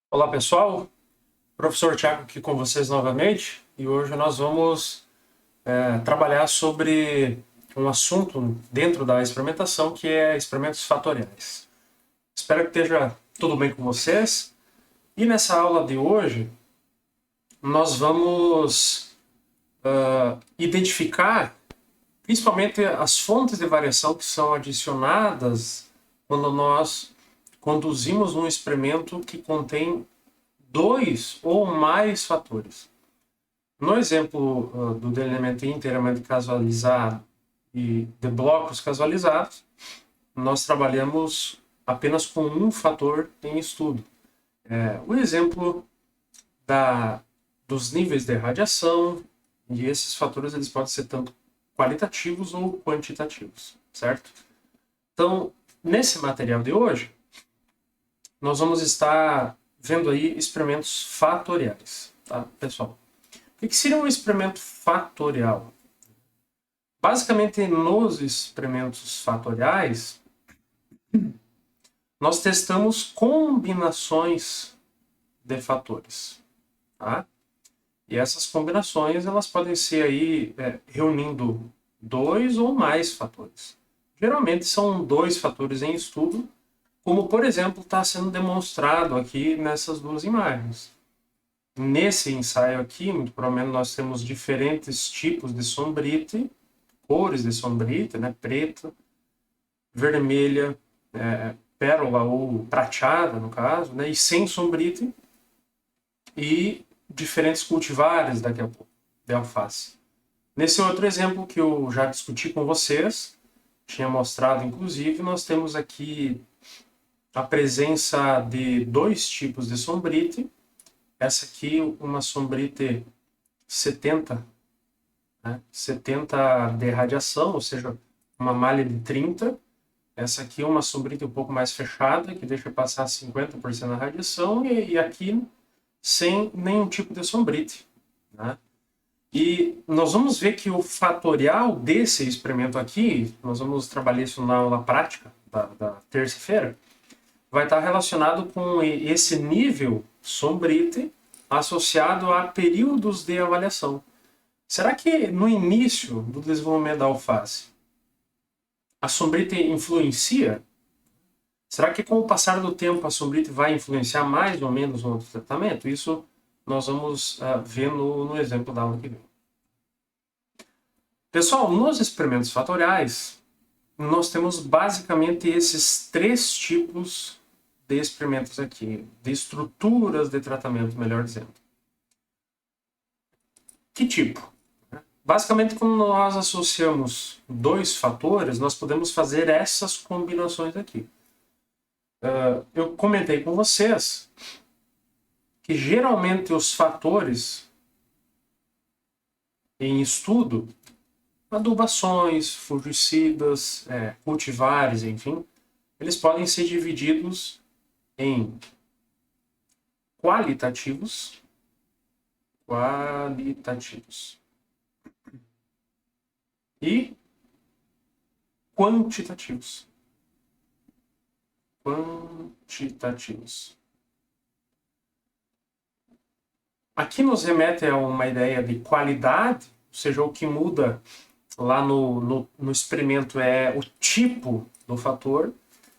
Olá pessoal, professor Thiago aqui com vocês novamente e hoje nós vamos trabalhar sobre um assunto dentro da experimentação que é experimentos fatoriais. Espero que esteja tudo bem com vocês e nessa aula de hoje nós vamos identificar principalmente as fontes de variação que são adicionadas quando nós conduzimos um experimento que contém dois ou mais fatores. No exemplo do delineamento inteiramente casualizado e de blocos casualizados, nós trabalhamos apenas com um fator em estudo. O exemplo dos níveis de radiação, e esses fatores eles podem ser tanto qualitativos ou quantitativos, certo? Então, nesse material de hoje, nós vamos estar vendo aí experimentos fatoriais, tá, pessoal? O que seria um experimento fatorial? Basicamente, nos experimentos fatoriais, nós testamos combinações de fatores, tá? E essas combinações elas podem ser aí reunindo dois ou mais fatores. Geralmente são dois fatores em estudo, como por exemplo está sendo demonstrado aqui nessas duas imagens. Nesse ensaio aqui, muito provavelmente nós temos diferentes tipos de sombrite, cores de sombrite, né? Preta, vermelha, pérola ou prateada, no caso, né? E sem sombrite, e diferentes cultivares daqui a pouco, de alface. Nesse outro exemplo que eu já discuti com vocês, tinha mostrado inclusive, nós temos aqui a presença de dois tipos de sombrite. Essa aqui, uma sombrite 70, né? 70 de radiação, ou seja, uma malha de 30. Essa aqui é uma sombrite um pouco mais fechada, que deixa passar 50% da radiação, e aqui sem nenhum tipo de sombrite, né? E nós vamos ver que o fatorial desse experimento aqui, nós vamos trabalhar isso na aula prática da terça-feira, vai estar relacionado com esse nível sombrite associado a períodos de avaliação. Será que no início do desenvolvimento da alface, a sombrite influencia? Será que com o passar do tempo a sombrite vai influenciar mais ou menos no outro tratamento? Isso nós vamos ver no exemplo da aula que vem. Pessoal, nos experimentos fatoriais, nós temos basicamente esses três tipos de experimentos aqui, de estruturas de tratamento, melhor dizendo. Que tipo? Basicamente, quando nós associamos dois fatores, nós podemos fazer essas combinações aqui. Eu comentei com vocês que geralmente os fatores em estudo, adubações, fungicidas, cultivares, enfim, eles podem ser divididos em qualitativos e quantitativos. Aqui nos remete a uma ideia de qualidade, ou seja, o que muda lá no experimento é o tipo do fator,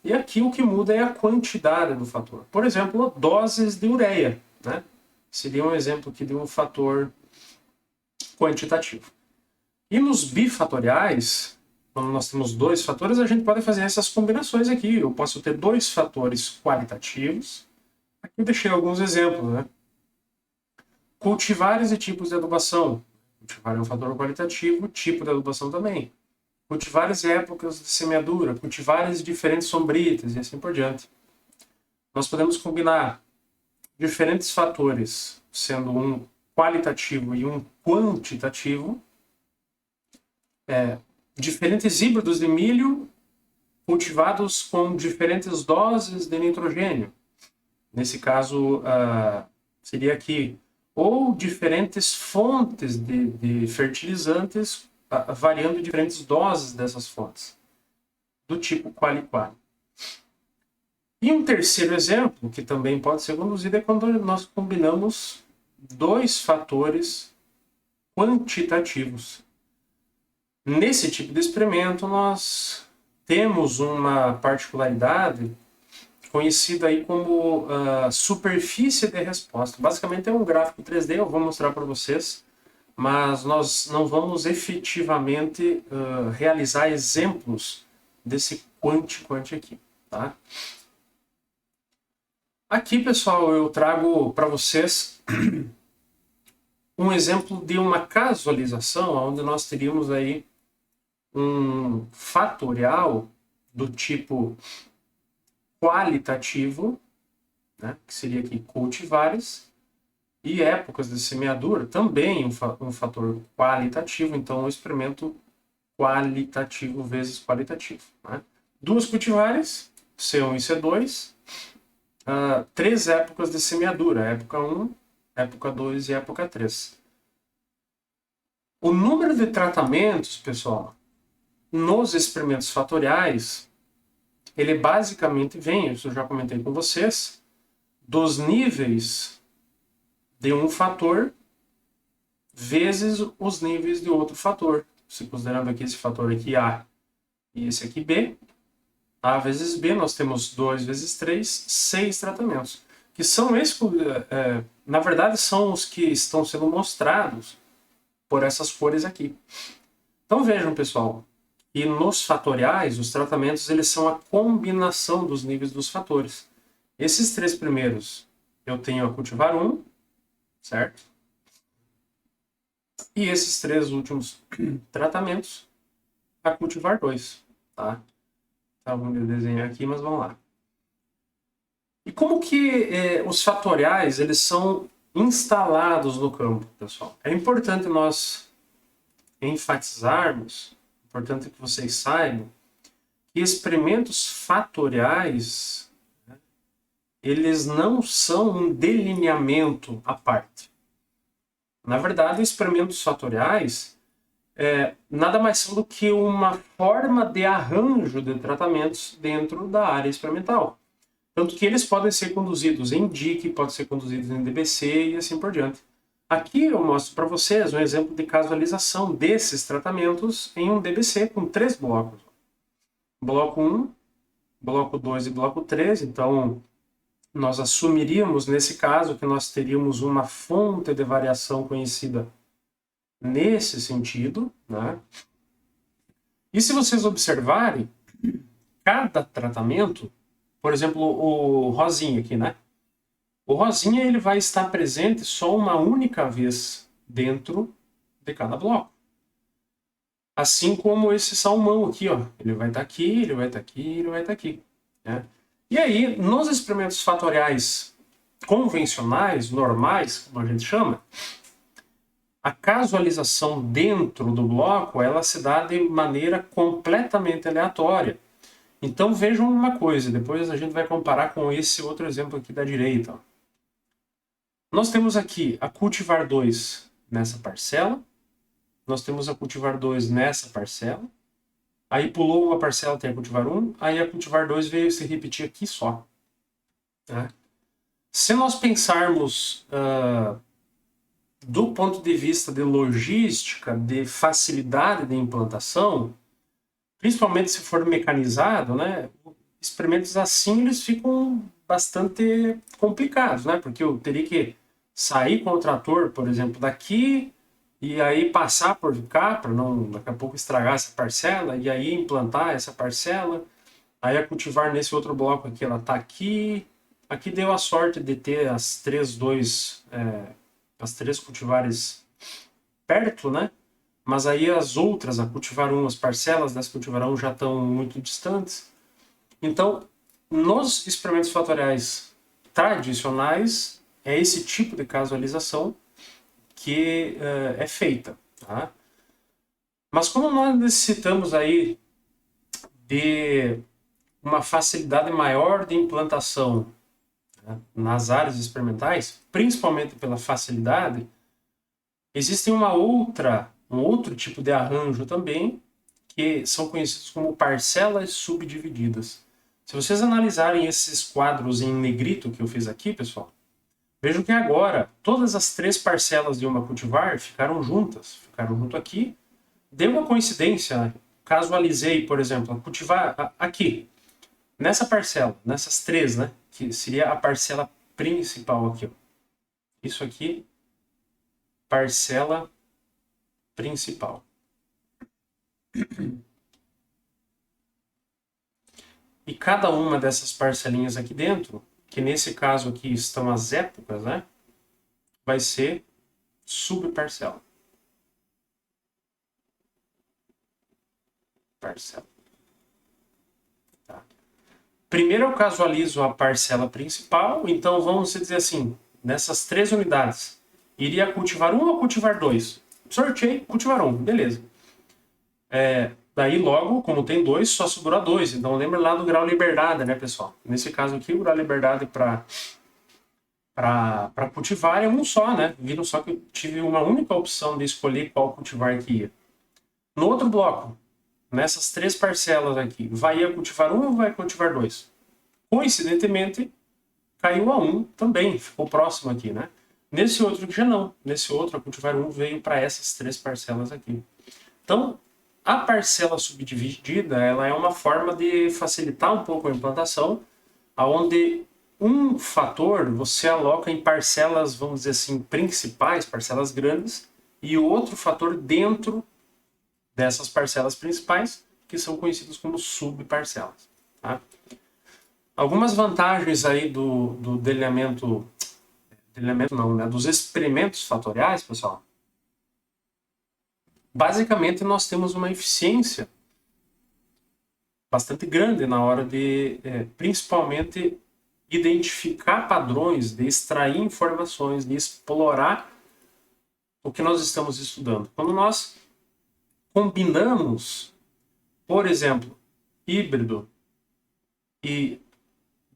e aqui o que muda é a quantidade do fator. Por exemplo, doses de ureia, né? Seria um exemplo aqui de um fator quantitativo. E nos bifatoriais, quando nós temos dois fatores, a gente pode fazer essas combinações aqui. Eu posso ter dois fatores qualitativos. Aqui eu deixei alguns exemplos, né? Cultivares e tipos de adubação. Cultivar é um fator qualitativo, tipo de adubação também. Cultivares e épocas de semeadura, cultivares de diferentes sombritas e assim por diante. Nós podemos combinar diferentes fatores, sendo um qualitativo e um quantitativo, diferentes híbridos de milho cultivados com diferentes doses de nitrogênio. Nesse caso, seria aqui, ou diferentes fontes de fertilizantes, variando diferentes doses dessas fontes, do tipo quali-quali. E um terceiro exemplo, que também pode ser conduzido, é quando nós combinamos dois fatores quantitativos. Nesse tipo de experimento, nós temos uma particularidade conhecida aí como superfície de resposta. Basicamente é um gráfico 3D, eu vou mostrar para vocês, mas nós não vamos efetivamente realizar exemplos desse quanti aqui, tá? Aqui, pessoal, eu trago para vocês um exemplo de uma casualização, onde nós teríamos aí um fatorial do tipo qualitativo, né, que seria aqui cultivares, e épocas de semeadura, também um fator qualitativo, então um experimento qualitativo vezes qualitativo. Né? Duas cultivares, C1 e C2, três épocas de semeadura, época 1, época 2 e época 3. O número de tratamentos, pessoal, nos experimentos fatoriais, ele basicamente vem, isso eu já comentei com vocês, dos níveis de um fator vezes os níveis de outro fator. Se considerando aqui esse fator aqui A e esse aqui B, A vezes B, nós temos 2 vezes 3, 6 tratamentos. Que são na verdade, são os que estão sendo mostrados por essas cores aqui. Então vejam, pessoal, que nos fatoriais, os tratamentos eles são a combinação dos níveis dos fatores. Esses três primeiros, eu tenho a cultivar 1, certo? E esses três últimos tratamentos, a cultivar 2, tá? Então, vamos desenhar aqui, mas vamos lá. E como que os fatoriais eles são instalados no campo, pessoal? É importante nós enfatizarmos, importante que vocês saibam, que experimentos fatoriais, né, eles não são um delineamento à parte. Na verdade, experimentos fatoriais nada mais são do que uma forma de arranjo de tratamentos dentro da área experimental. Tanto que eles podem ser conduzidos em DIC, podem ser conduzidos em DBC e assim por diante. Aqui eu mostro para vocês um exemplo de casualização desses tratamentos em um DBC com 3 blocos. Bloco 1, bloco 2 e bloco 3. Então, nós assumiríamos nesse caso que nós teríamos uma fonte de variação conhecida nesse sentido, né? E se vocês observarem, cada tratamento, por exemplo, o rosinha aqui, né? O rosinha ele vai estar presente só uma única vez dentro de cada bloco. Assim como esse salmão aqui, ó. Ele vai estar aqui, ele vai estar aqui, ele vai estar aqui. Né? E aí, nos experimentos fatoriais convencionais, normais, como a gente chama, a casualização dentro do bloco, ela se dá de maneira completamente aleatória. Então vejam uma coisa, depois a gente vai comparar com esse outro exemplo aqui da direita. Nós temos aqui a cultivar 2 nessa parcela, nós temos a cultivar 2 nessa parcela, aí pulou uma parcela, tem a cultivar 1, aí a cultivar 2 veio se repetir aqui só. Né? Se nós pensarmos do ponto de vista de logística, de facilidade de implantação, principalmente se for mecanizado, né, experimentos assim eles ficam bastante complicados, né, porque eu teria que sair com o trator, por exemplo, daqui e aí passar por cá para não daqui a pouco estragar essa parcela e aí implantar essa parcela, aí a cultivar nesse outro bloco aqui, ela está aqui. Aqui deu a sorte de ter as três cultivares perto, né? Mas aí as outras, a cultivar 1, as parcelas dessa cultivar 1 já estão muito distantes. Então, nos experimentos fatoriais tradicionais, é esse tipo de casualização que é feita. Tá? Mas como nós necessitamos aí de uma facilidade maior de implantação, né, nas áreas experimentais, principalmente pela facilidade, existe um outro tipo de arranjo também, que são conhecidos como parcelas subdivididas. Se vocês analisarem esses quadros em negrito que eu fiz aqui, pessoal, vejam que agora todas as 3 parcelas de uma cultivar ficaram juntas, ficaram junto aqui. Deu uma coincidência, casualizei, por exemplo, a cultivar aqui, nessa parcela, nessas 3, né? Que seria a parcela principal aqui, ó. Isso aqui, parcela principal. E cada uma dessas parcelinhas aqui dentro, que nesse caso aqui estão as épocas, né? Vai ser subparcela. Parcela. Tá. Primeiro eu casualizo a parcela principal, então vamos dizer assim, nessas 3 unidades, iria cultivar 1 ou cultivar 2? Sorteio, cultivar 1, beleza. Daí logo, como tem 2, só sobrou 2. Então lembra lá do grau liberdade, né, pessoal? Nesse caso aqui, o grau liberdade para cultivar é um só, né? Viram só que eu tive uma única opção de escolher qual cultivar que ia. No outro bloco, nessas 3 parcelas aqui, vai a cultivar 1 ou vai cultivar 2? Coincidentemente, caiu a 1 também, ficou próximo aqui, né? Nesse outro que já não. Nesse outro, a cultivar 1 veio para essas 3 parcelas aqui. Então, a parcela subdividida, ela é uma forma de facilitar um pouco a implantação, onde um fator você aloca em parcelas, vamos dizer assim, principais, parcelas grandes, e outro fator dentro dessas parcelas principais, que são conhecidas como subparcelas. Tá? Algumas vantagens aí do delineamento não, né? Dos experimentos fatoriais, pessoal. Basicamente, nós temos uma eficiência bastante grande na hora de, principalmente, identificar padrões, de extrair informações, de explorar o que nós estamos estudando. Quando nós combinamos, por exemplo, híbrido e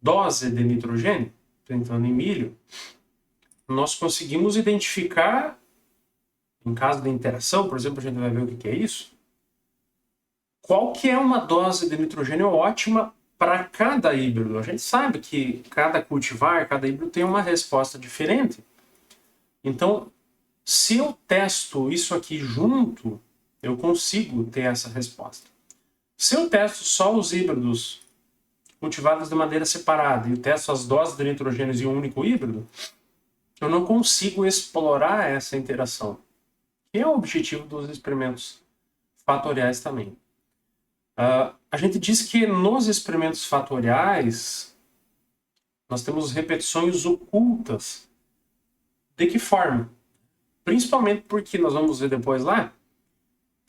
dose de nitrogênio, entrando em milho, nós conseguimos identificar, em caso de interação, por exemplo, a gente vai ver o que é isso, qual que é uma dose de nitrogênio ótima para cada híbrido. A gente sabe que cada cultivar, cada híbrido tem uma resposta diferente. Então, se eu testo isso aqui junto, eu consigo ter essa resposta. Se eu testo só os híbridos cultivados de maneira separada e eu testo as doses de nitrogênio em um único híbrido, eu não consigo explorar essa interação, que é o objetivo dos experimentos fatoriais também. A gente diz que nos experimentos fatoriais nós temos repetições ocultas. De que forma? Principalmente porque nós vamos ver depois lá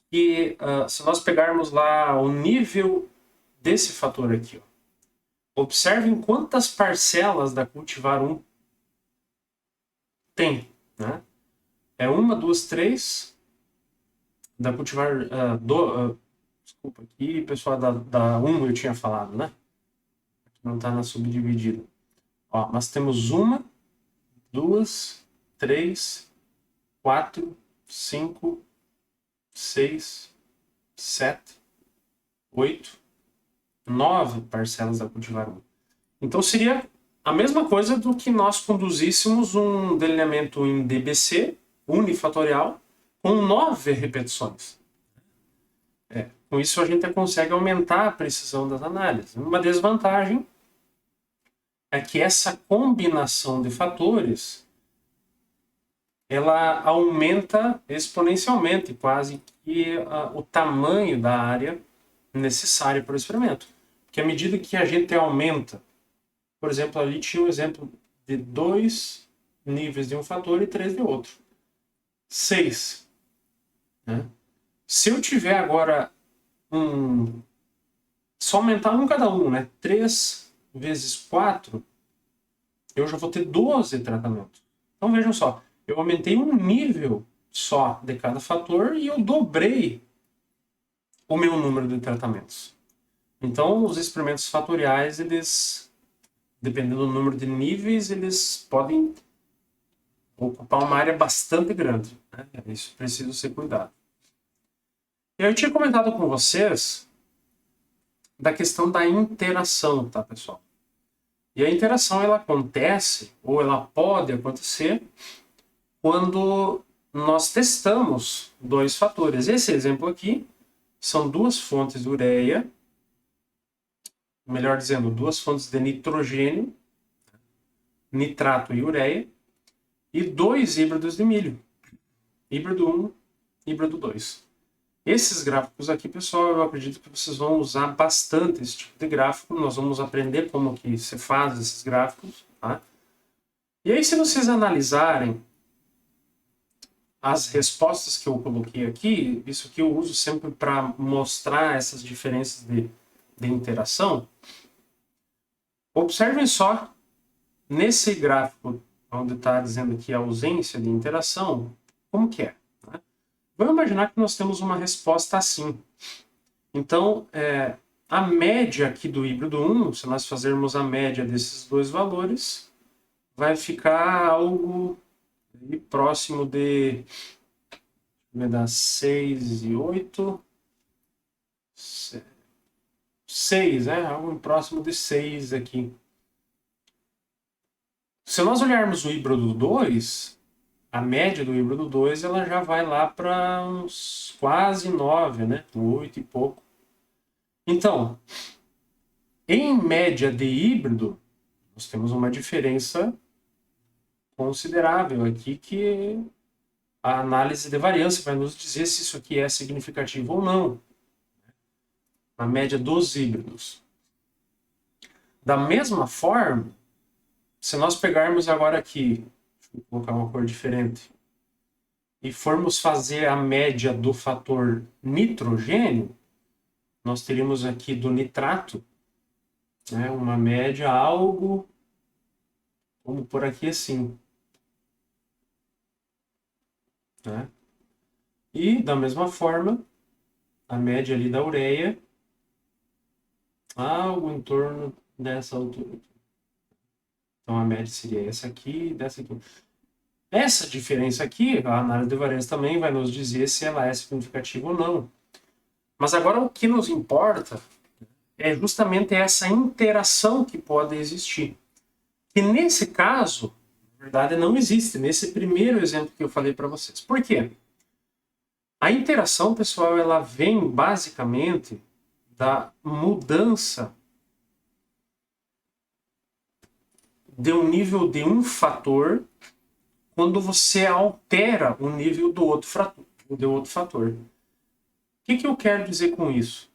que se nós pegarmos lá o nível desse fator aqui, ó, observem quantas parcelas da cultivar 1 tem, né? É 1, 2, 3 da cultivar desculpa, aqui pessoal, da 1 eu tinha falado, né? Não está na subdividida. Ó, nós temos 1, 2, 3, 4, 5, 6, 7, 8, 9 parcelas da cultivar 1. Então seria a mesma coisa do que nós conduzíssemos um delineamento em DBC unifatorial com 9 repetições. Com isso a gente consegue aumentar a precisão das análises. Uma desvantagem é que essa combinação de fatores ela aumenta exponencialmente quase que o tamanho da área necessária para o experimento. Porque à medida que a gente aumenta, por exemplo, ali tinha um exemplo de 2 níveis de um fator e 3 de outro. 6. Né? Se eu tiver agora só aumentar um cada um, né? 3 vezes 4, eu já vou ter 12 tratamentos. Então vejam só, eu aumentei um nível só de cada fator e eu dobrei o meu número de tratamentos. Então os experimentos fatoriais, eles, dependendo do número de níveis, eles podem ocupar uma área bastante grande, né? Isso precisa ser cuidado. Eu tinha comentado com vocês da questão da interação, tá, pessoal? E a interação ela acontece, ou ela pode acontecer, quando nós testamos dois fatores. Esse exemplo aqui são duas fontes de ureia, melhor dizendo, duas fontes de nitrogênio, nitrato e ureia, e dois híbridos de milho, híbrido 1, híbrido 2. Esses gráficos aqui, pessoal, eu acredito que vocês vão usar bastante esse tipo de gráfico. Nós vamos aprender como que se faz esses gráficos, tá? E aí, se vocês analisarem as respostas que eu coloquei aqui, isso aqui eu uso sempre para mostrar essas diferenças de interação. Observem só, nesse gráfico, onde está dizendo aqui a ausência de interação, como que é? Né? Vamos imaginar que nós temos uma resposta assim. Então, a média aqui do híbrido 1, se nós fazermos a média desses dois valores, vai ficar algo próximo de... vai dar 6 e 8... 6, né? Algo próximo de 6 aqui. Se nós olharmos o híbrido 2, a média do híbrido 2 ela já vai lá para uns quase 9, né? 8 e pouco. Então, em média de híbrido, nós temos uma diferença considerável aqui que a análise de variância vai nos dizer se isso aqui é significativo ou não. A média dos híbridos. Da mesma forma, se nós pegarmos agora aqui, vou colocar uma cor diferente, e formos fazer a média do fator nitrogênio, nós teríamos aqui do nitrato, né, uma média algo, como por aqui assim. Né? E, da mesma forma, a média ali da ureia, algo em torno dessa altura. Então, a média seria essa aqui e dessa aqui. Essa diferença aqui, a análise de variância também vai nos dizer se ela é significativa ou não. Mas agora o que nos importa é justamente essa interação que pode existir. Que nesse caso, na verdade, não existe, nesse primeiro exemplo que eu falei para vocês. Por quê? A interação, pessoal, ela vem basicamente da mudança de um nível de um fator quando você altera o nível do outro fator. O que eu quero dizer com isso?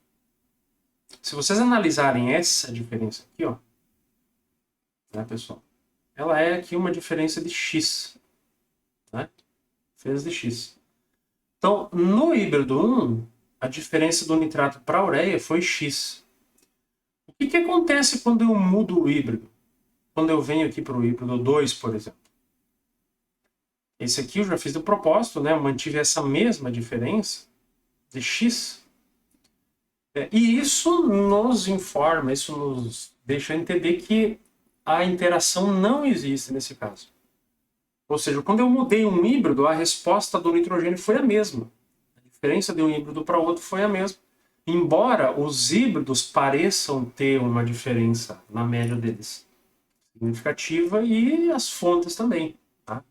Se vocês analisarem essa diferença aqui, ó, né, pessoal? Ela é aqui uma diferença de x. Né? Diferença de x. Então, no híbrido 1, a diferença do nitrato para a ureia foi x. O que acontece quando eu mudo o híbrido? Quando eu venho aqui para o híbrido 2, por exemplo. Esse aqui eu já fiz de propósito, né? Eu mantive essa mesma diferença de x. E isso nos informa, isso nos deixa entender que a interação não existe nesse caso. Ou seja, quando eu mudei um híbrido, a resposta do nitrogênio foi a mesma. A diferença de um híbrido para outro foi a mesma. Embora os híbridos pareçam ter uma diferença na média deles significativa e as fontes também. Tá?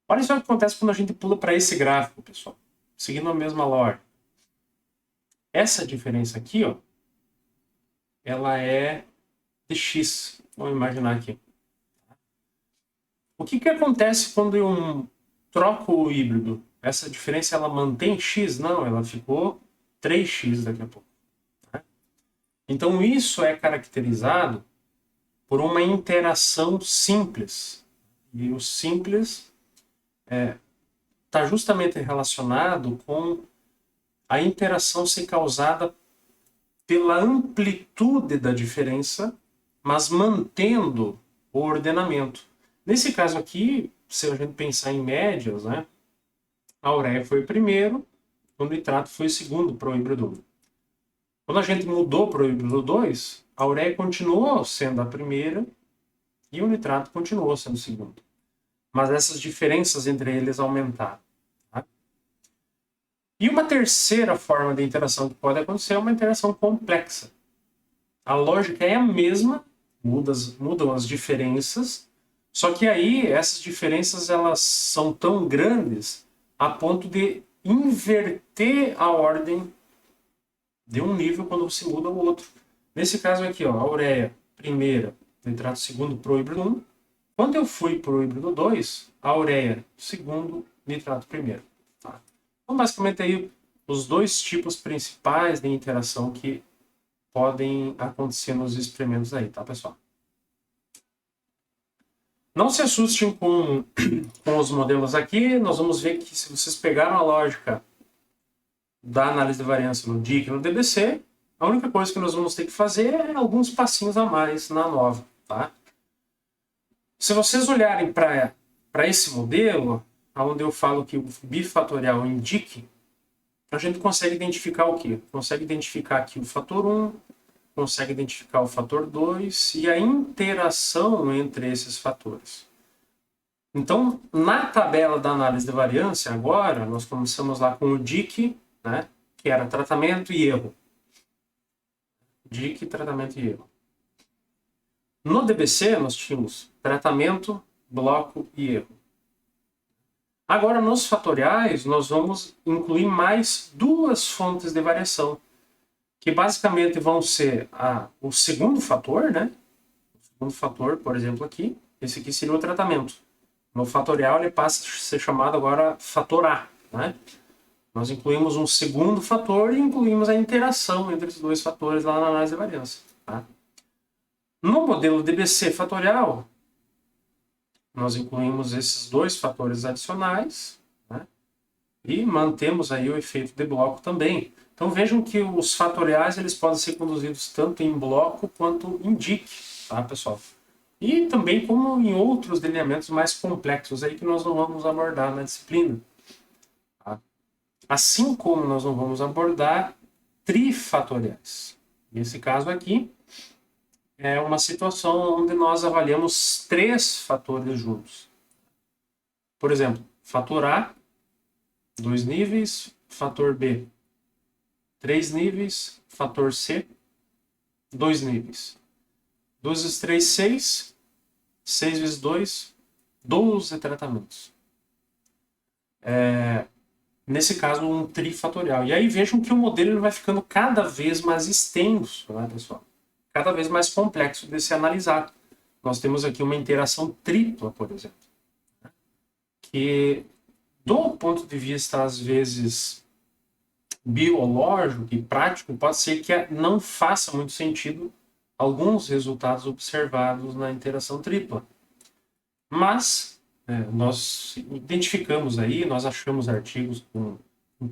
Olha só o que acontece quando a gente pula para esse gráfico, pessoal. Seguindo a mesma lógica. Essa diferença aqui, ó, ela é de x. Vamos imaginar aqui. O que acontece quando eu troco o híbrido? Essa diferença ela mantém x? Não, ela ficou 3x daqui a pouco. Tá? Então isso é caracterizado por uma interação simples. E o simples está justamente relacionado com a interação ser causada pela amplitude da diferença, mas mantendo o ordenamento. Nesse caso aqui, se a gente pensar em médias, né, a ureia foi o primeiro, o nitrato foi o segundo para o híbrido 1. Quando a gente mudou para o híbrido 2, a ureia continuou sendo a primeira e o nitrato continuou sendo o segundo. Mas essas diferenças entre eles aumentaram. Tá? E uma terceira forma de interação que pode acontecer é uma interação complexa. A lógica é a mesma, mudam as diferenças, só que aí essas diferenças elas são tão grandes a ponto de inverter a ordem de um nível quando se muda o outro. Nesse caso aqui, ó, a ureia primeira, nitrato segundo pro híbrido 1. Quando eu fui pro híbrido 2, a ureia segundo, nitrato primeiro. Tá? Então, basicamente, aí os dois tipos principais de interação que podem acontecer nos experimentos aí, tá, pessoal? Não se assustem com os modelos aqui. Nós vamos ver que se vocês pegaram a lógica da análise de variância no DIC e no DBC, a única coisa que nós vamos ter que fazer é alguns passinhos a mais na nova, tá? Se vocês olharem para esse modelo, onde eu falo que o bifatorial indique, a gente consegue identificar o quê? Consegue identificar aqui o fator 1, consegue identificar o fator 2 e a interação entre esses fatores. Então, na tabela da análise de variância, agora, nós começamos lá com o DIC, né, que era tratamento e erro. DIC, tratamento e erro. No DBC, nós tínhamos tratamento, bloco e erro. Agora, nos fatoriais, nós vamos incluir mais duas fontes de variação, que basicamente vão ser o segundo fator, né? O segundo fator, por exemplo, aqui, esse aqui seria o tratamento. No fatorial, ele passa a ser chamado agora fator A, né? Nós incluímos um segundo fator e incluímos a interação entre os dois fatores lá na análise de variância, tá? No modelo DBC fatorial, nós incluímos esses dois fatores adicionais, né? E mantemos aí o efeito de bloco também. Então vejam que os fatoriais eles podem ser conduzidos tanto em bloco quanto em DIC, tá, pessoal? E também como em outros delineamentos mais complexos aí que nós não vamos abordar na disciplina. Tá? Assim como nós não vamos abordar trifatoriais. Nesse caso aqui, é uma situação onde nós avaliamos três fatores juntos. Por exemplo, fator A, 2 níveis, fator B, 3 níveis, fator C, 2 níveis. 2 vezes 3, 6. 6 vezes 2, 12 tratamentos. Nesse caso, um trifatorial. E aí vejam que o modelo vai ficando cada vez mais extenso, né, pessoal? Cada vez mais complexo de se analisar. Nós temos aqui uma interação tripla, por exemplo, que do ponto de vista, às vezes, biológico e prático, pode ser que não faça muito sentido alguns resultados observados na interação tripla. Mas nós identificamos aí, nós achamos artigos com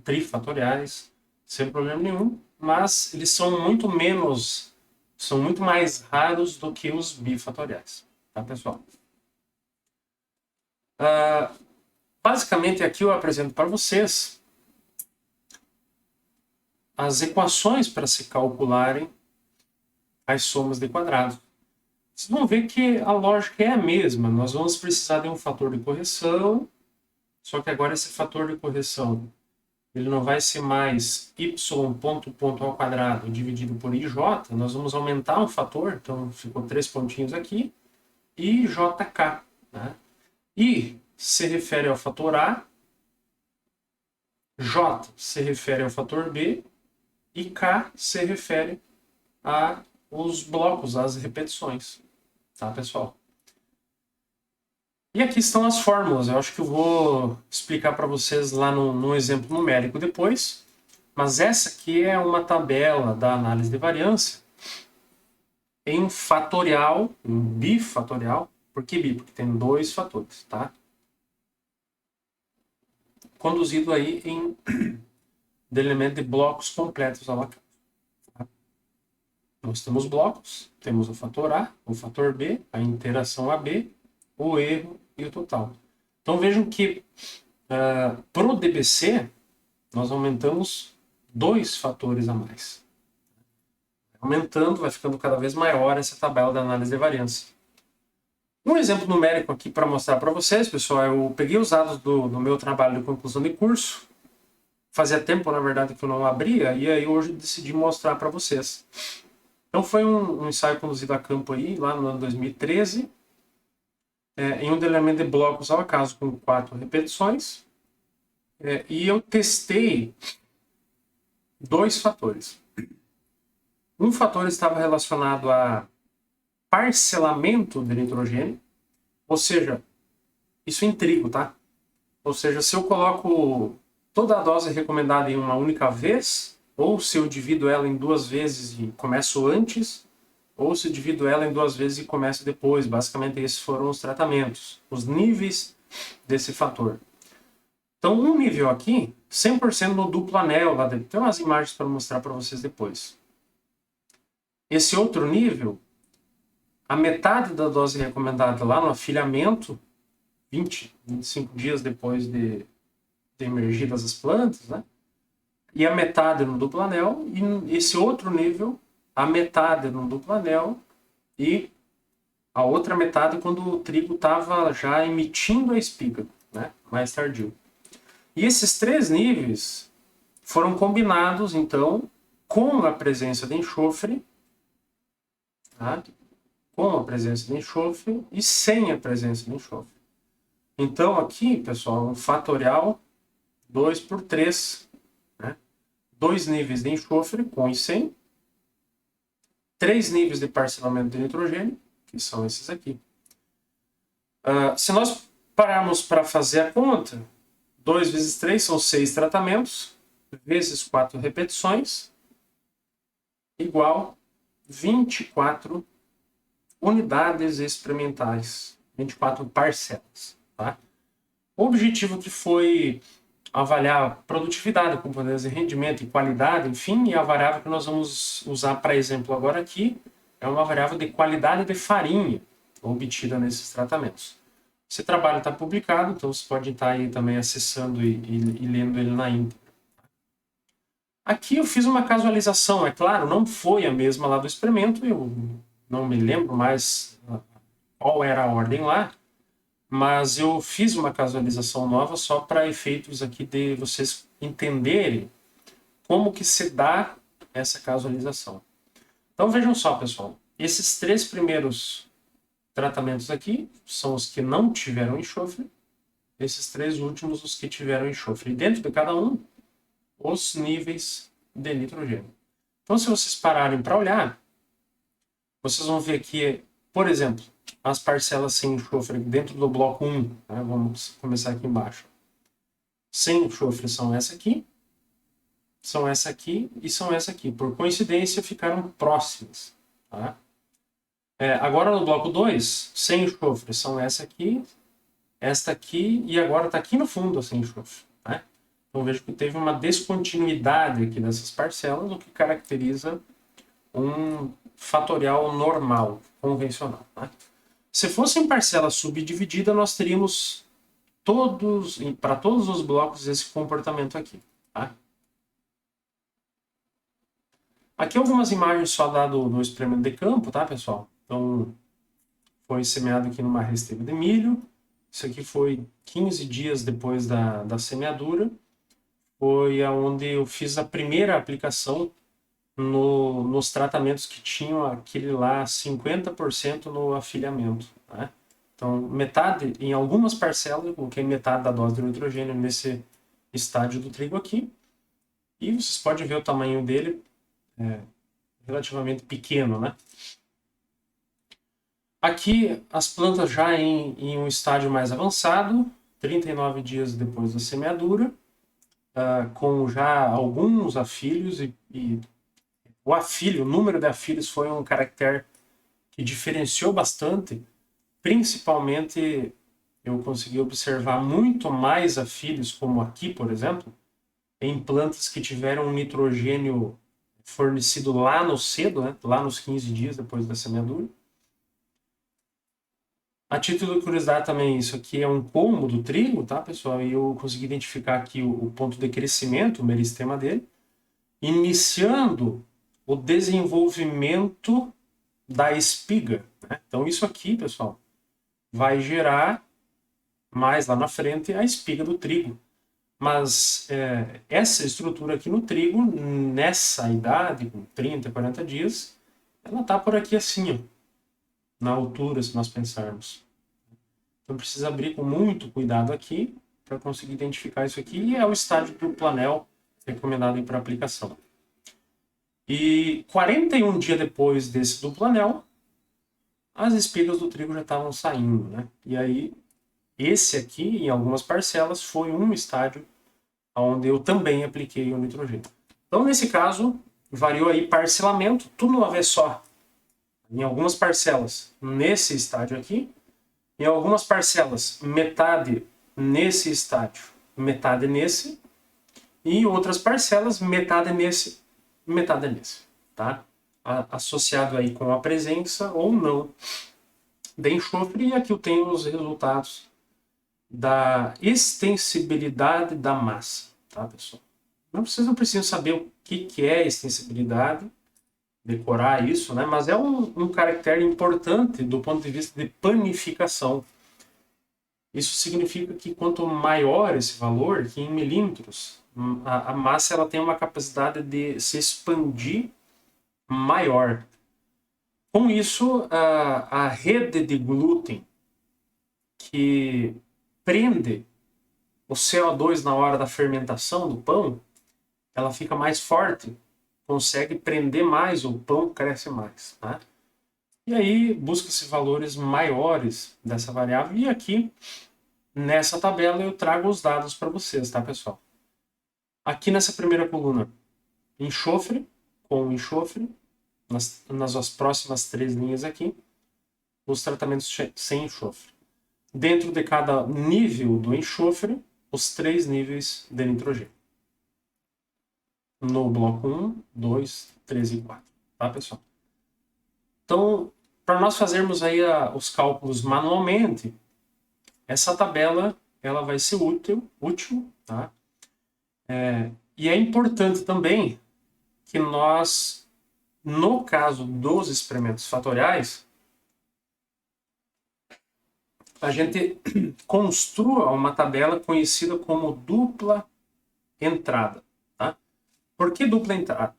trifatoriais, sem problema nenhum, mas eles são muito mais raros do que os bifatoriais, tá, pessoal? Basicamente, aqui eu apresento para vocês as equações para se calcularem as somas de quadrado. Vocês vão ver que a lógica é a mesma. Nós vamos precisar de um fator de correção, só que agora esse fator de correção ele não vai ser mais y ponto ao quadrado dividido por ij. Nós vamos aumentar o fator, então ficou 3 pontinhos aqui, e jk. Né? I se refere ao fator A, J se refere ao fator B, e K se refere aos blocos, às repetições. Tá, pessoal? E aqui estão as fórmulas. Eu acho que eu vou explicar para vocês lá no exemplo numérico depois. Mas essa aqui é uma tabela da análise de variância em um fatorial, um bifatorial. Por que bi? Porque tem dois fatores, tá? Conduzido aí em elemento de blocos completos ao acaso. Tá? Nós temos blocos, temos o fator A, o fator B, a interação AB, o erro e o total. Então vejam que para o DBC nós aumentamos dois fatores a mais. Aumentando, vai ficando cada vez maior essa tabela da análise de variância. Um exemplo numérico aqui para mostrar para vocês, pessoal, eu peguei os dados do meu trabalho de conclusão de curso. Fazia tempo, na verdade, que eu não abria, e aí hoje decidi mostrar para vocês. Então foi um ensaio conduzido a campo aí, lá no ano 2013, em um delineamento de blocos ao acaso com 4 repetições, e eu testei 2 fatores. Um fator estava relacionado a parcelamento de nitrogênio, ou seja, isso em trigo, tá? Ou seja, se eu coloco toda a dose recomendada em uma única vez, ou se eu divido ela em 2 vezes e começo antes, ou se eu divido ela em 2 vezes e começo depois. Basicamente, esses foram os tratamentos, os níveis desse fator. Então, um nível aqui, 100% no duplo anel, lá dentro. Tem umas imagens para mostrar para vocês depois. Esse outro nível, a metade da dose recomendada lá no afilhamento, 20, 25 dias depois de emergidas as plantas, né? E a metade no duplo anel, e esse outro nível, a metade no duplo anel, e a outra metade quando o trigo estava já emitindo a espiga, né? Mais tardio. E esses 3 níveis foram combinados, então, com a presença de enxofre, tá? Com a presença de enxofre e sem a presença de enxofre. Então, aqui, pessoal, um fatorial 2 por 3, né? 2 níveis de enxofre com e sem, 3 níveis de parcelamento de nitrogênio, que são esses aqui. Se nós pararmos para fazer a conta, 2 vezes 3 são 6 tratamentos, vezes 4 repetições, igual 24 unidades experimentais, 24 parcelas. Tá? O objetivo que foi avaliar produtividade, componentes de rendimento e qualidade, enfim, e a variável que nós vamos usar para exemplo agora aqui é uma variável de qualidade de farinha obtida nesses tratamentos. Esse trabalho está publicado, então você pode estar aí também acessando e lendo ele na íntegra. Aqui eu fiz uma casualização, é claro, não foi a mesma lá do experimento, eu não me lembro mais qual era a ordem lá, mas eu fiz uma casualização nova só para efeitos aqui de vocês entenderem como que se dá essa casualização. Então vejam só, pessoal, esses 3 primeiros tratamentos aqui são os que não tiveram enxofre, esses 3 últimos os que tiveram enxofre. E dentro de cada um, os níveis de nitrogênio. Então se vocês pararem para olhar, vocês vão ver aqui, por exemplo, as parcelas sem enxofre dentro do bloco 1, né? Vamos começar aqui embaixo. Sem enxofre são essa aqui e são essa aqui. Por coincidência, ficaram próximas. Tá? Agora no bloco 2, sem enxofre são essa aqui, esta aqui e agora está aqui no fundo sem enxofre. Né? Então vejo que teve uma descontinuidade aqui dessas parcelas, o que caracteriza um fatorial normal, convencional. Né? Se fosse em parcela subdividida, nós teríamos para todos os blocos esse comportamento aqui. Tá? Aqui algumas imagens só do experimento de campo, tá, pessoal? Então, foi semeado aqui numa resteva de milho. Isso aqui foi 15 dias depois da semeadura. Foi onde eu fiz a primeira aplicação nos tratamentos que tinham aquele lá 50% no afilhamento. Né? Então, metade, em algumas parcelas, eu coloquei metade da dose de nitrogênio nesse estágio do trigo aqui. E vocês podem ver o tamanho dele, relativamente pequeno, né? Aqui, as plantas já em um estágio mais avançado, 39 dias depois da semeadura, com já alguns afilhos e o número de afilhos foi um caractere que diferenciou bastante. Principalmente, eu consegui observar muito mais afilhos, como aqui, por exemplo, em plantas que tiveram um nitrogênio fornecido lá no cedo, né, lá nos 15 dias depois da semeadura. A título de curiosidade também, isso aqui é um colmo do trigo, tá, pessoal? E eu consegui identificar aqui o ponto de crescimento, o meristema dele, iniciando o desenvolvimento da espiga. Né? Então isso aqui, pessoal, vai gerar mais lá na frente a espiga do trigo. Mas essa estrutura aqui no trigo, nessa idade, com 30, 40 dias, ela está por aqui assim, ó, na altura, se nós pensarmos. Então precisa abrir com muito cuidado aqui para conseguir identificar isso aqui, e é o estágio do planel recomendado para aplicação. E 41 dias depois desse duplo anel, as espigas do trigo já estavam saindo, né? E aí, esse aqui, em algumas parcelas, foi um estágio onde eu também apliquei o nitrogênio. Então, nesse caso, variou aí parcelamento, tudo uma vez só, em algumas parcelas, nesse estágio aqui, em algumas parcelas, metade nesse estágio, metade nesse, e outras parcelas, metade nesse, metade nesse, tá? Associado aí com a presença ou não de enxofre, e aqui eu tenho os resultados da extensibilidade da massa, tá, pessoal? Vocês não precisam saber o que é extensibilidade, decorar isso, né? Mas é um caractere importante do ponto de vista de panificação. Isso significa que quanto maior esse valor, que em milímetros, a massa ela tem uma capacidade de se expandir maior. Com isso, a rede de glúten que prende o CO2 na hora da fermentação do pão, ela fica mais forte, consegue prender mais, o pão cresce mais. Tá? E aí busca-se valores maiores dessa variável. E aqui, nessa tabela, eu trago os dados para vocês, tá, pessoal? Aqui nessa primeira coluna, enxofre, com enxofre, nas próximas 3 linhas aqui, os tratamentos sem enxofre. Dentro de cada nível do enxofre, os 3 níveis de nitrogênio. No bloco 1, 2, 3 e 4. Tá, pessoal? Então, para nós fazermos aí os cálculos manualmente, essa tabela ela vai ser útil, tá? E é importante também que nós, no caso dos experimentos fatoriais, a gente construa uma tabela conhecida como dupla entrada. Tá? Por que dupla entrada?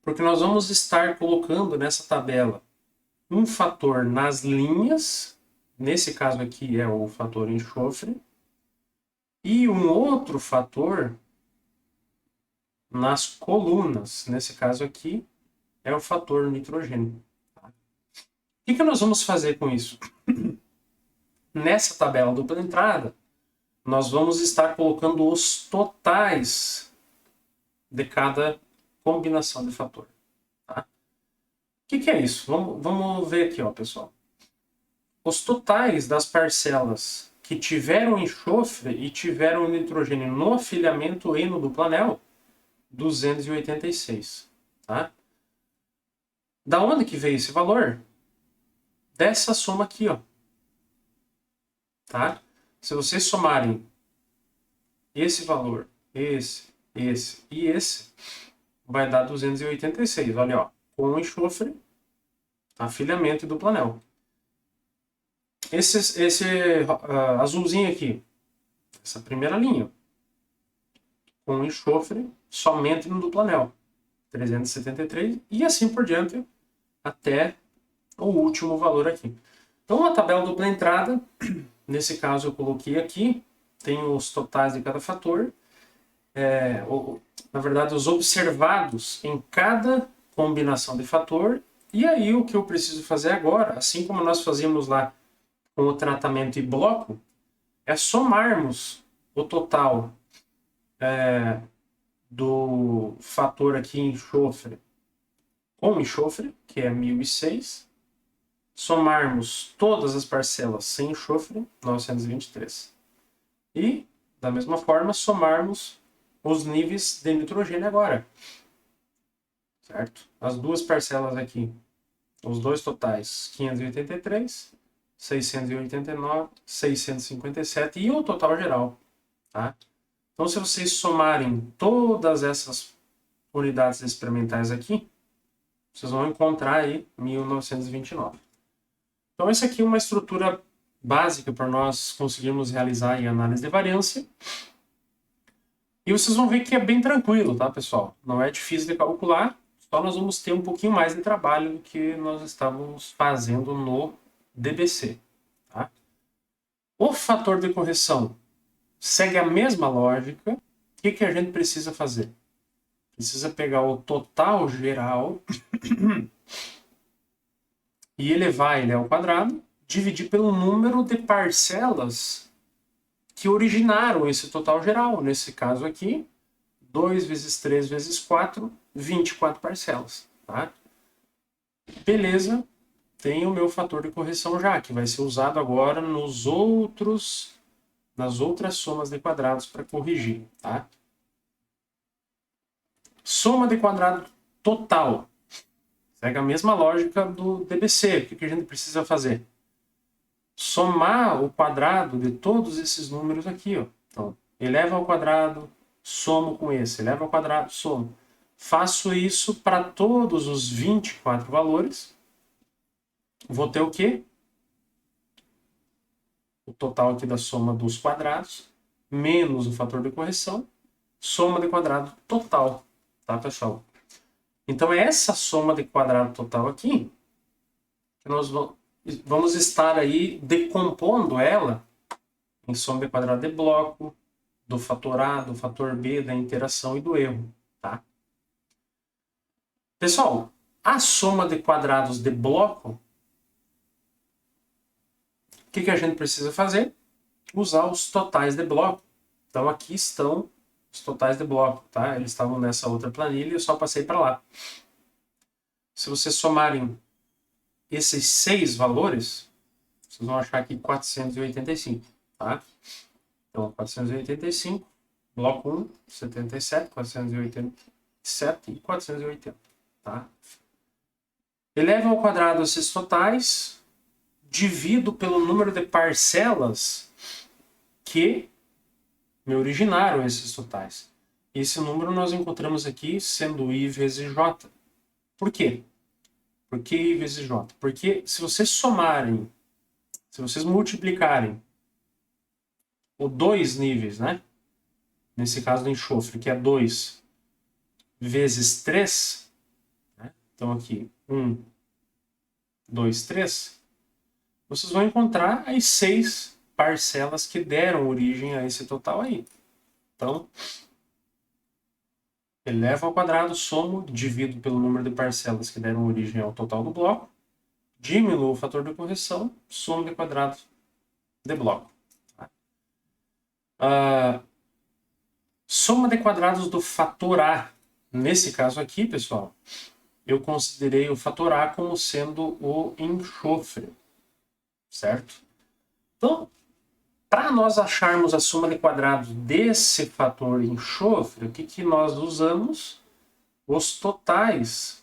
Porque nós vamos estar colocando nessa tabela um fator nas linhas, nesse caso aqui é o fator enxofre, e um outro fator nas colunas, nesse caso aqui é o fator nitrogênio. Tá? O que nós vamos fazer com isso? Nessa tabela dupla entrada, nós vamos estar colocando os totais de cada combinação de fator. Tá? O que é isso? Vamos ver aqui, ó, pessoal. Os totais das parcelas que tiveram enxofre e tiveram nitrogênio no afilhamento e no duplo anel, 286. Tá? Da onde que veio esse valor? Dessa soma aqui, ó. Tá? Se vocês somarem esse valor, esse e esse, vai dar 286. Olha, ó, com enxofre, afilhamento e duplo anel. Esse azulzinho aqui, essa primeira linha, com enxofre, somente no duplo anel, 373, e assim por diante, até o último valor aqui. Então, a tabela dupla entrada, nesse caso eu coloquei aqui, tem os totais de cada fator, na verdade, os observados em cada combinação de fator, e aí o que eu preciso fazer agora, assim como nós fazíamos lá com o tratamento em bloco, é somarmos o total do fator aqui enxofre com enxofre, que é 1006, somarmos todas as parcelas sem enxofre, 923. E, da mesma forma, somarmos os níveis de nitrogênio agora. Certo? As duas parcelas aqui, os dois totais, 583, 689, 657 e o total geral. Tá? Então, se vocês somarem todas essas unidades experimentais aqui, vocês vão encontrar aí 1929. Então, essa aqui é uma estrutura básica para nós conseguirmos realizar a análise de variância. E vocês vão ver que é bem tranquilo, tá, pessoal? Não é difícil de calcular, Só nós vamos ter um pouquinho mais de trabalho do que nós estávamos fazendo no DBC. Tá? O fator de correção segue a mesma lógica. O que a gente precisa fazer? Precisa pegar o total geral e elevar ele ao quadrado, dividir pelo número de parcelas que originaram esse total geral. Nesse caso aqui, 2 vezes 3 vezes 4, 24 parcelas. Tá? Beleza, tem o meu fator de correção já, que vai ser usado agora nas outras somas de quadrados para corrigir. Tá? Soma de quadrado total. Segue a mesma lógica do DBC. O que a gente precisa fazer? Somar o quadrado de todos esses números aqui. Ó. Então, eleva ao quadrado, somo com esse. Eleva ao quadrado, somo. Faço isso para todos os 24 valores. Vou ter o quê? O total aqui da soma dos quadrados, menos o fator de correção, soma de quadrado total. Tá, pessoal? Então, é essa soma de quadrado total aqui que nós vamos estar aí decompondo ela em soma de quadrado de bloco, do fator A, do fator B, da interação e do erro. Tá? Pessoal, a soma de quadrados de bloco, o que a gente precisa fazer? Usar os totais de bloco. Então, aqui estão os totais de bloco, tá? Eles estavam nessa outra planilha e eu só passei para lá. Se vocês somarem esses 6 valores, vocês vão achar aqui 485, tá? Então, 485, bloco 1, 77, 487 e 480, tá? Eleva ao quadrado esses totais, divido pelo número de parcelas que me originaram esses totais. Esse número nós encontramos aqui sendo I vezes J. Por quê? Por que I vezes J? Porque se vocês somarem, se vocês multiplicarem o 2 níveis, né? Nesse caso do enxofre, que é 2 vezes 3, né? Então aqui, 1, 2, 3, vocês vão encontrar as 6 parcelas que deram origem a esse total aí. Então, elevo ao quadrado, somo, divido pelo número de parcelas que deram origem ao total do bloco, diminuo o fator de correção, somo de quadrado de bloco. Soma de quadrados do fator A. Nesse caso aqui, pessoal, eu considerei o fator A como sendo o enxofre, certo? Então, para nós acharmos a soma de quadrados desse fator enxofre, o que nós usamos? Os totais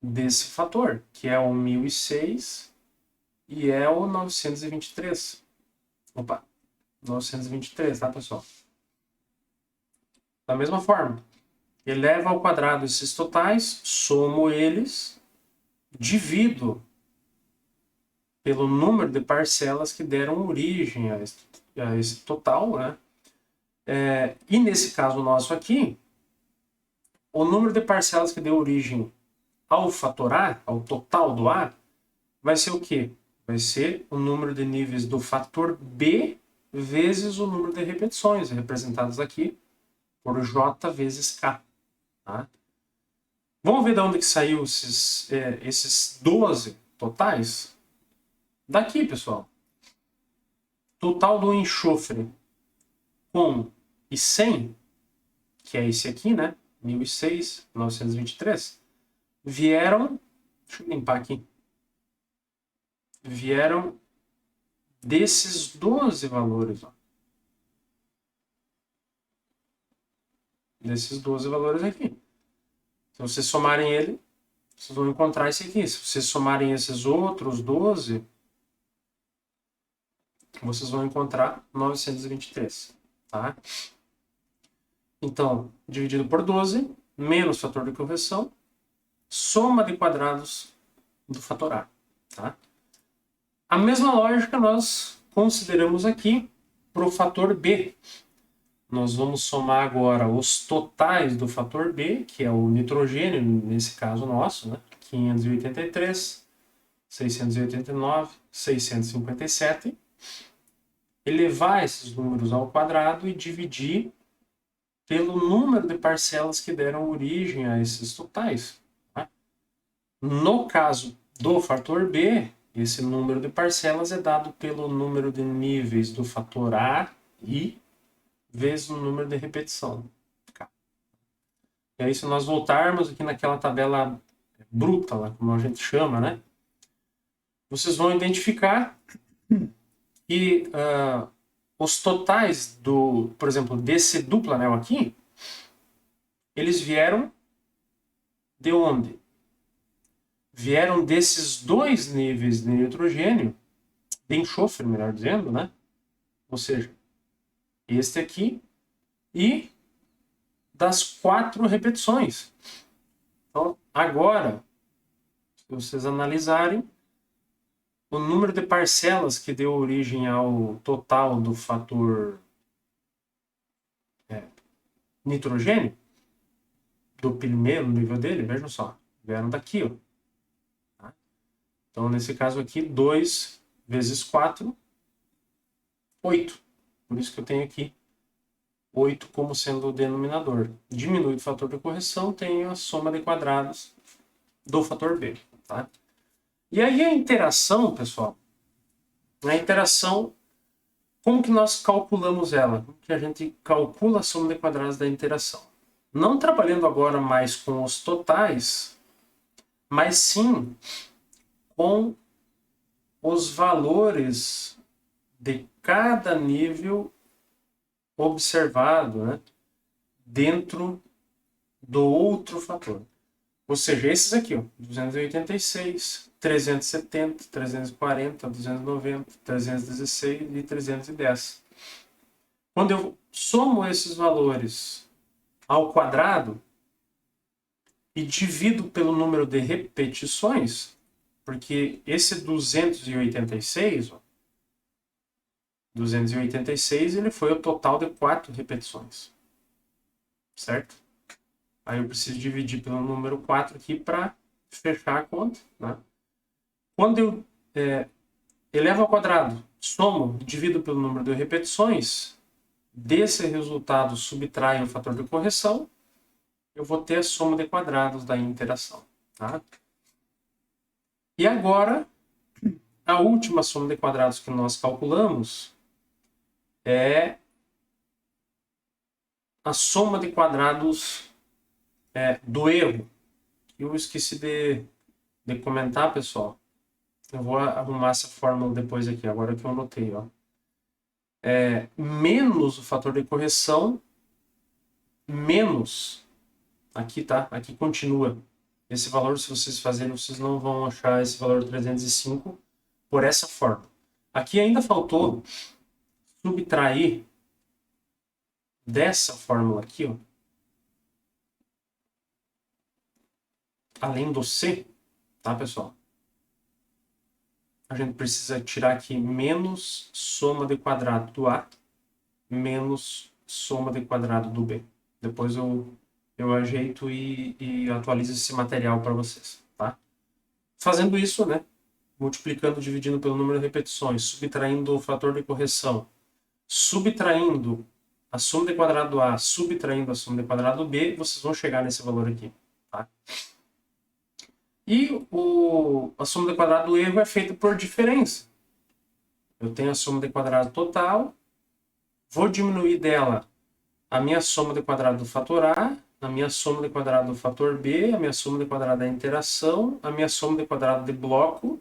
desse fator, que é o 1006 e é o 923. Opa, 923, tá, pessoal? Da mesma forma, elevo ao quadrado esses totais, somo eles, divido pelo número de parcelas que deram origem a esse total, né? E nesse caso nosso aqui, o número de parcelas que deu origem ao fator A, ao total do A, vai ser o quê? Vai ser o número de níveis do fator B vezes o número de repetições, representadas aqui por J vezes K. Tá? Vamos ver de onde que saiu esses 12 totais? Daqui, pessoal. Total do enxofre com e 100, que é esse aqui, né? 1006, 923, vieram, deixa eu limpar aqui, vieram desses 12 valores, ó. Desses 12 valores aqui. Se vocês somarem ele, vocês vão encontrar esse aqui. Se vocês somarem esses outros 12, vocês vão encontrar 923, tá? Então, dividido por 12, menos fator de correção, soma de quadrados do fator A, tá? A mesma lógica nós consideramos aqui para o fator B. nós vamos somar agora os totais do fator B, que é o nitrogênio, nesse caso nosso, né? 583, 689, 657. Elevar esses números ao quadrado e dividir pelo número de parcelas que deram origem a esses totais. Tá? No caso do fator B, esse número de parcelas é dado pelo número de níveis do fator A I vezes o número de repetição. E aí, se nós voltarmos aqui naquela tabela bruta, lá, como a gente chama, né? Vocês vão identificar que os totais do, por exemplo, desse duplo anel aqui, eles vieram de onde? Vieram desses dois níveis de nitrogênio, de enxofre, melhor dizendo, né? Ou seja, este aqui e das 4 repetições. Então, agora, se vocês analisarem, o número de parcelas que deu origem ao total do fator nitrogênio, do primeiro nível dele, vejam só, vieram daqui, ó. Tá? Então, nesse caso aqui, 2 vezes 4, 8. Por isso que eu tenho aqui 8 como sendo o denominador. Diminui o fator de correção, tenho a soma de quadrados do fator B. Tá? E aí a interação, pessoal, a interação, como que nós calculamos ela? Como que a gente calcula a soma de quadrados da interação? Não trabalhando agora mais com os totais, mas sim com os valores de cada nível observado, né, dentro do outro fator. Ou seja, esses aqui, ó, 286, 370, 340, 290, 316 e 310. Quando eu somo esses valores ao quadrado e divido pelo número de repetições, porque esse 286, ó, 286 ele foi o total de 4 repetições. Certo? Aí eu preciso dividir pelo número 4 aqui para fechar a conta. Né? Quando eu elevo ao quadrado, somo e divido pelo número de repetições, desse resultado subtraio o fator de correção, eu vou ter a soma de quadrados da interação. Tá? E agora, a última soma de quadrados que nós calculamos é a soma de quadrados do erro. Eu esqueci de comentar, pessoal. Eu vou arrumar essa fórmula depois aqui, agora que eu anotei. Ó. Menos o fator de correção, menos, aqui tá, aqui continua. Esse valor, se vocês fazerem, vocês não vão achar esse valor 305 por essa fórmula. Aqui ainda faltou subtrair dessa fórmula aqui, ó, além do C, tá, pessoal? A gente precisa tirar aqui menos soma de quadrado do A, menos soma de quadrado do B. Depois eu ajeito e atualizo esse material para vocês, tá? Fazendo isso, né? Multiplicando, dividindo pelo número de repetições, subtraindo o fator de correção, subtraindo a soma de quadrado do A, subtraindo a soma de quadrado do B, vocês vão chegar nesse valor aqui, tá? E a soma de quadrado do erro é feita por diferença. Eu tenho a soma de quadrado total, vou diminuir dela a minha soma de quadrado do fator A, a minha soma de quadrado do fator B, a minha soma de quadrado da interação, a minha soma de quadrado de bloco,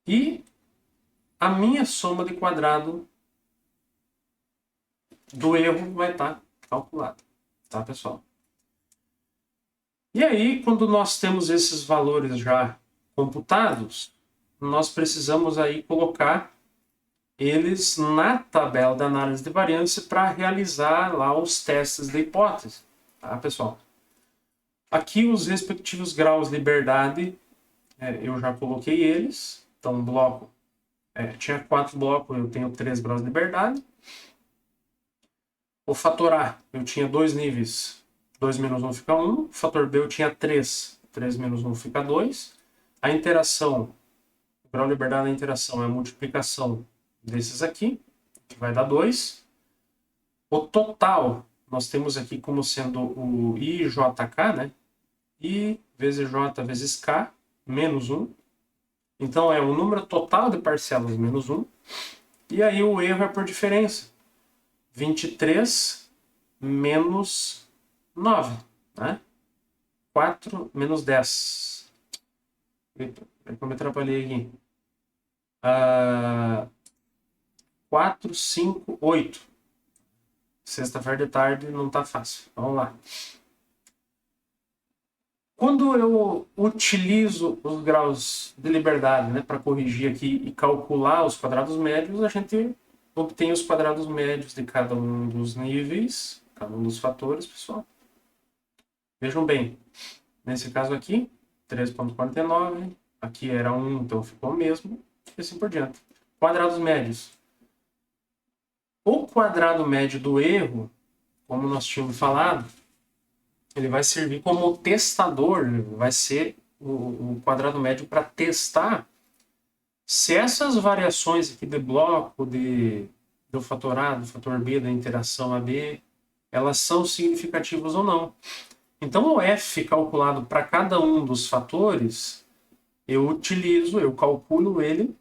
e a minha soma de quadrado do erro vai estar calculada. Tá, pessoal? E aí, quando nós temos esses valores já computados, nós precisamos aí colocar eles na tabela da análise de variância para realizar lá os testes de hipótese. Tá, pessoal? Aqui os respectivos graus de liberdade, eu já coloquei eles. Então, bloco tinha 4 blocos, eu tenho 3 graus de liberdade. O fator A, eu tinha 2 níveis, 2 menos 1 fica 1. O fator B, eu tinha 3, 3 menos 1 fica 2. A interação, o grau de liberdade da interação é a multiplicação desses aqui, que vai dar 2. O total, nós temos aqui como sendo o IJK, né? I vezes J vezes K, menos 1. Então, é o número total de parcelas menos 1. E aí o erro é por diferença. 23 menos 9, né? 4 menos 10. Eita, eu me atrapalhei aqui. 4, 5, 8. Sexta-feira de tarde não tá fácil. Vamos lá. Quando eu utilizo os graus de liberdade, né, para corrigir aqui e calcular os quadrados médios, a gente obtém os quadrados médios de cada um dos níveis, cada um dos fatores, pessoal. Vejam bem, nesse caso aqui, 3,49, aqui era 1, então ficou o mesmo, e assim por diante. Quadrados médios. O quadrado médio do erro, como nós tínhamos falado, ele vai servir como testador, vai ser o quadrado médio para testar se essas variações aqui de bloco, do fator A, do fator B, da interação AB, elas são significativas ou não. Então, o F calculado para cada um dos fatores, eu calculo ele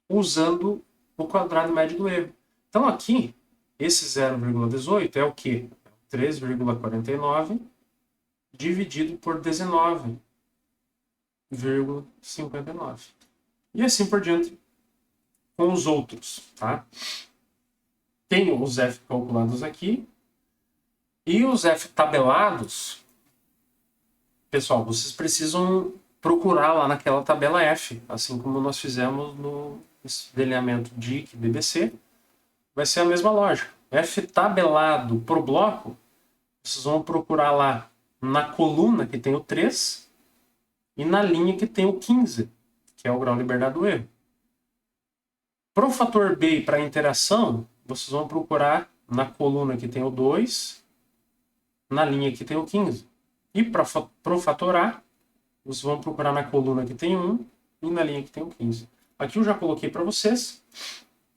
usando o quadrado médio do erro. Então, aqui, esse 0,18 é o quê? 3,49 dividido por 19,59. E assim por diante com os outros, tá? Tenho os F calculados aqui. E os F tabelados, pessoal, vocês precisam procurar lá naquela tabela F, assim como nós fizemos no delineamento DIC, BBC. Vai ser a mesma lógica. F tabelado por bloco, vocês vão procurar lá na coluna que tem o 3 e na linha que tem o 15, que é o grau de liberdade do erro. Para o fator B e para a interação, vocês vão procurar na coluna que tem o 2, na linha que tem o 15. E para o fator A, vocês vão procurar na coluna que tem 1 e na linha que tem o 15. Aqui eu já coloquei para vocês.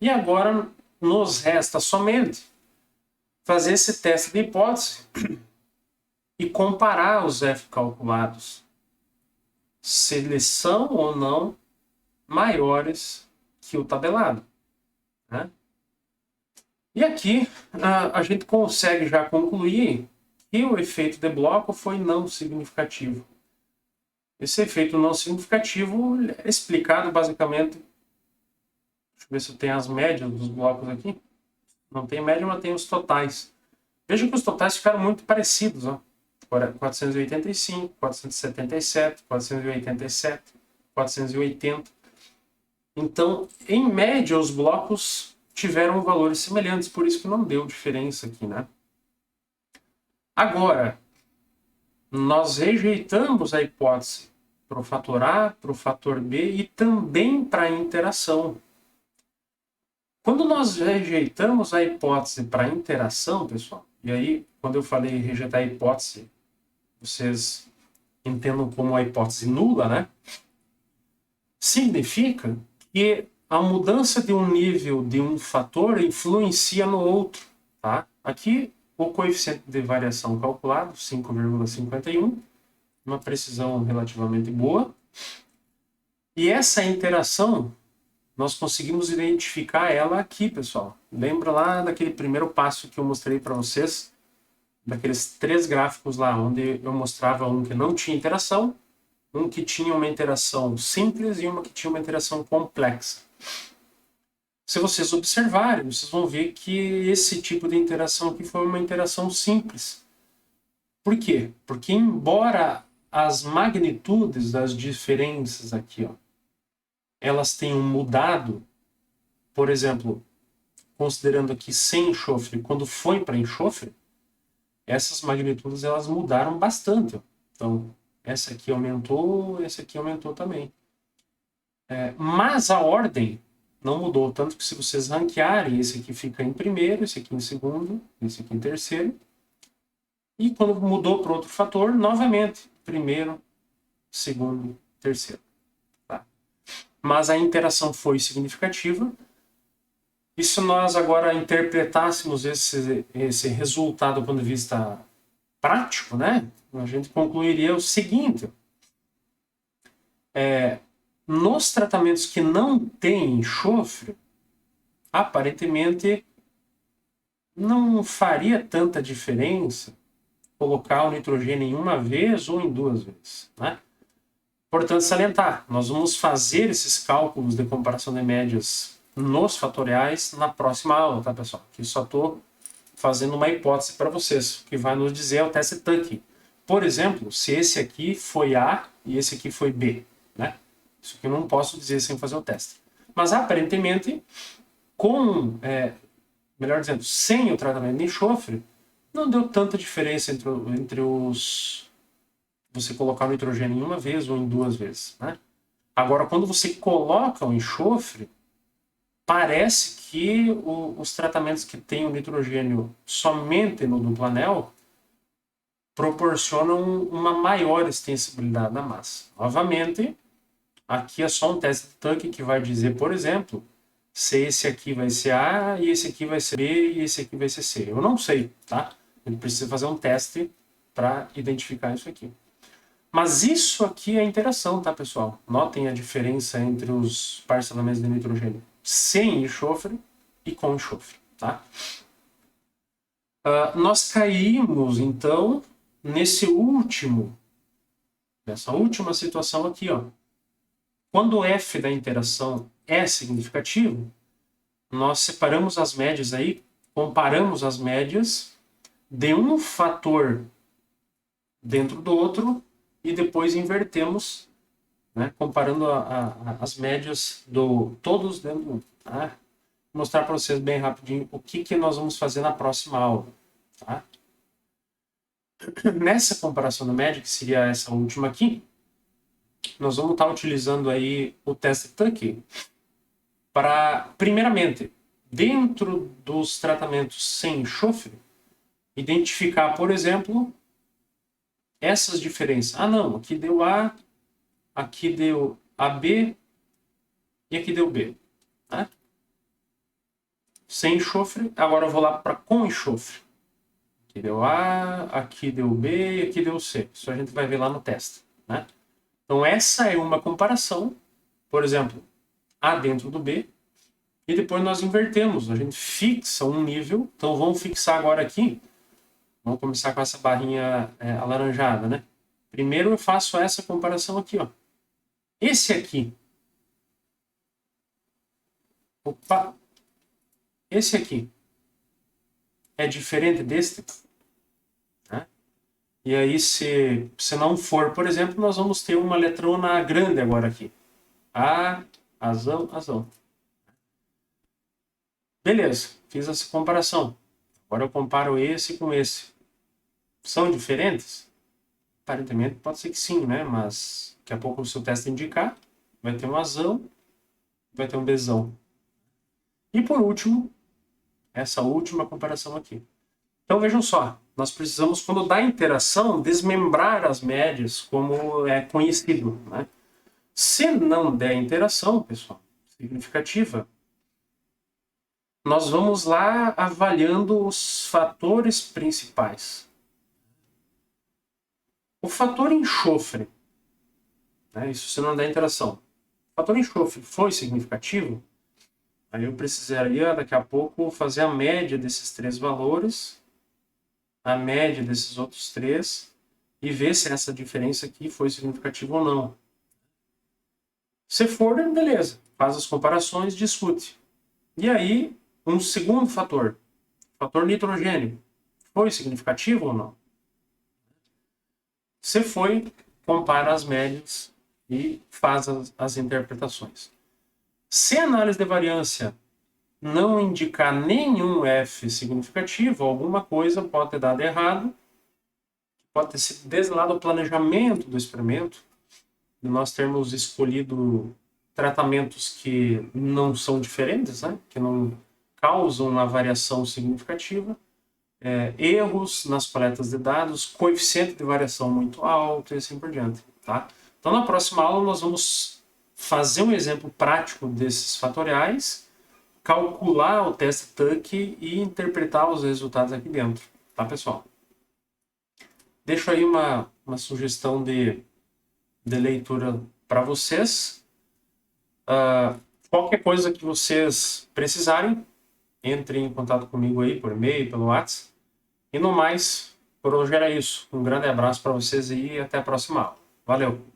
E agora nos resta somente fazer esse teste de hipótese e comparar os F calculados, se eles são ou não maiores que o tabelado, né? E aqui a gente consegue já concluir que o efeito de bloco foi não significativo. Esse efeito não significativo é explicado basicamente. Deixa eu ver se eu tenho as médias dos blocos aqui. Não tem média, mas tem os totais. Veja que os totais ficaram muito parecidos, ó. 485, 477, 487, 480. Então, em média, os blocos tiveram valores semelhantes, por isso que não deu diferença aqui, né? Agora, nós rejeitamos a hipótese para o fator A, para o fator B e também para a interação. Quando nós rejeitamos a hipótese para a interação, pessoal, e aí, quando eu falei rejeitar a hipótese, vocês entendam como a hipótese nula, né? Significa que a mudança de um nível de um fator influencia no outro, tá? Aqui, o coeficiente de variação calculado, 5,51, uma precisão relativamente boa. E essa interação, nós conseguimos identificar ela aqui, pessoal. Lembra lá daquele primeiro passo que eu mostrei para vocês? Daqueles 3 gráficos lá, onde eu mostrava um que não tinha interação, um que tinha uma interação simples e uma que tinha uma interação complexa. Se vocês observarem, vocês vão ver que esse tipo de interação aqui foi uma interação simples. Por quê? Porque embora as magnitudes das diferenças aqui, ó, elas tenham mudado, por exemplo, considerando aqui sem enxofre, quando foi para enxofre, essas magnitudes elas mudaram bastante. Ó. Então, essa aqui aumentou também. Mas a ordem não mudou. Tanto que se vocês ranquearem, esse aqui fica em primeiro, esse aqui em segundo, esse aqui em terceiro. E quando mudou para outro fator, novamente, primeiro, segundo, terceiro. Tá? Mas a interação foi significativa. E se nós agora interpretássemos esse resultado do ponto de vista prático, né? A gente concluiria o seguinte. Nos tratamentos que não têm enxofre, aparentemente não faria tanta diferença colocar o nitrogênio em uma vez ou em duas vezes, né? Portanto, salientar, nós vamos fazer esses cálculos de comparação de médias nos fatoriais na próxima aula, tá, pessoal? Aqui só estou fazendo uma hipótese para vocês, que vai nos dizer o teste Tuckey. Por exemplo, se esse aqui foi A e esse aqui foi B, né? Isso aqui eu não posso dizer sem fazer o teste. Mas, aparentemente, melhor dizendo, sem o tratamento de enxofre, não deu tanta diferença entre você colocar o nitrogênio em uma vez ou em duas vezes, né? Agora, quando você coloca o enxofre, parece que os tratamentos que têm o nitrogênio somente no duplo anel proporcionam uma maior extensibilidade da massa. Novamente, aqui é só um teste de Tuckey que vai dizer, por exemplo, se esse aqui vai ser A, e esse aqui vai ser B, e esse aqui vai ser C. Eu não sei, tá? A gente precisa fazer um teste para identificar isso aqui. Mas isso aqui é a interação, tá, pessoal? Notem a diferença entre os parcelamentos de nitrogênio sem enxofre e com enxofre, tá? Nós caímos, então, nessa última situação aqui, ó. Quando o F da interação é significativo, nós separamos as médias aí, comparamos as médias de um fator dentro do outro e depois invertemos, né, comparando as médias todos dentro do outro. Tá? Vou mostrar para vocês bem rapidinho o que nós vamos fazer na próxima aula. Tá? Nessa comparação da média, que seria essa última aqui, nós vamos estar utilizando aí o teste Tuckey para, primeiramente, dentro dos tratamentos sem enxofre, identificar, por exemplo, essas diferenças. Ah, não, aqui deu A, aqui deu AB e aqui deu B. Né? Sem enxofre, agora eu vou lá para com enxofre. Aqui deu A, aqui deu B e aqui deu C. Isso a gente vai ver lá no teste. Né? Então essa é uma comparação, por exemplo, A dentro do B, e depois nós invertemos, a gente fixa um nível. Então vamos fixar agora aqui. Vamos começar com essa barrinha alaranjada, né? Primeiro eu faço essa comparação aqui, ó. Esse aqui. Opa! Esse aqui é diferente deste. Né? E aí, se não for, por exemplo, nós vamos ter uma letrona grande agora aqui. A, azão, azão. Beleza, fiz essa comparação. Agora eu comparo esse com esse. São diferentes? Aparentemente pode ser que sim, né? Mas daqui a pouco o seu teste indicar, vai ter um azão, vai ter um bezão. E por último, essa última comparação aqui. Então vejam só, nós precisamos, quando dá interação, desmembrar as médias como é conhecido, né? Se não der interação, pessoal, significativa, nós vamos lá avaliando os fatores principais. O fator enxofre, né, isso se não der interação. O fator enxofre foi significativo, aí eu precisaria daqui a pouco fazer a média desses três valores, a média desses outros três, e ver se essa diferença aqui foi significativa ou não. Se for, beleza, faz as comparações, discute. E aí, um segundo fator, o fator nitrogênio, foi significativo ou não? Se foi, compara as médias e faz as interpretações. Se a análise de variância não indicar nenhum F significativo, alguma coisa pode ter dado errado, pode ter sido desde lá do planejamento do experimento, de nós termos escolhido tratamentos que não são diferentes, né? Que não causam uma variação significativa, erros nas coletas de dados, coeficiente de variação muito alto e assim por diante. Tá? Então, na próxima aula, nós vamos fazer um exemplo prático desses fatoriais, calcular o teste TUC e interpretar os resultados aqui dentro. Tá, pessoal? Deixo aí uma sugestão de leitura para vocês. Qualquer coisa que vocês precisarem, entrem em contato comigo aí por e-mail, pelo WhatsApp. E no mais, por hoje era isso. Um grande abraço para vocês e até a próxima aula. Valeu!